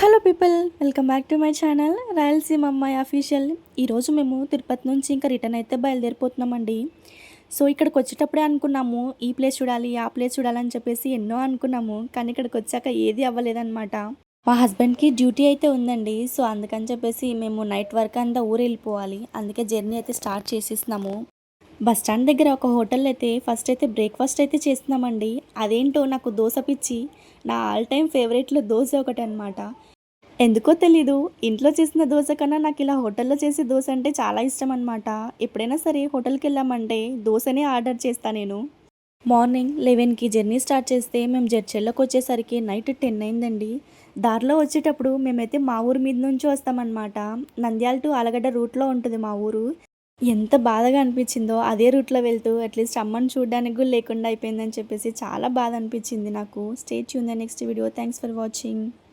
Hello people, welcome back to my channel Rayalaseema అమ్మాయి official. ఈరోజు మేము తిరుపతి నుంచి ఇంకా రిటర్న్ అయితే బయలుదేరిపోతున్నామండి. సో ఇక్కడికి వచ్చేటప్పుడే అనుకున్నాము ఈ ప్లేస్ చూడాలి, ఆ ప్లేస్ చూడాలని చెప్పేసి ఎన్నో అనుకున్నాము. కానీ ఇక్కడికి వచ్చాక ఏది అవ్వలేదన్నమాట. మా హస్బెండ్కి డ్యూటీ అయితే ఉందండి. సో అందుకని చెప్పేసి మేము నైట్ వరకు అంతా ఊరు వెళ్ళిపోవాలి. అందుకే జర్నీ అయితే స్టార్ట్ చేసేసినాము. బస్ స్టాండ్ దగ్గర ఒక హోటల్ అయితే ఫస్ట్ అయితే బ్రేక్ఫాస్ట్ అయితే చేస్తున్నామండి. అదేంటో నాకు దోశ పిచ్చి. నా ఆల్ టైమ్ ఫేవరెట్లో దోశ ఒకటి అనమాట. ఎందుకో తెలీదు, ఇంట్లో చేసిన దోశ కన్నా నాకు ఇలా హోటల్లో చేసే దోశ అంటే చాలా ఇష్టం అనమాట. ఎప్పుడైనా సరే హోటల్కి వెళ్ళామంటే దోశనే ఆర్డర్ చేస్తా నేను. మార్నింగ్ 11కి జర్నీ స్టార్ట్ చేస్తే మేము జడ్చర్లోకి వచ్చేసరికి నైట్ 10 అయిందండి. దారిలో వచ్చేటప్పుడు మేమైతే మా ఊరు మీద నుంచి వస్తామన్నమాట. నంద్యాల టు ఆలగడ్డ రూట్లో ఉంటుంది మా ఊరు. ఎంత బాధగా అనిపించిందో అదే రూట్లో వెళ్తూ అట్లీస్ట్ అమ్మని చూడడానికి కూడా లేకుండా అయిపోయిందని చెప్పేసి చాలా బాధ అనిపించింది నాకు. Stay tune the next video. Thanks for watching.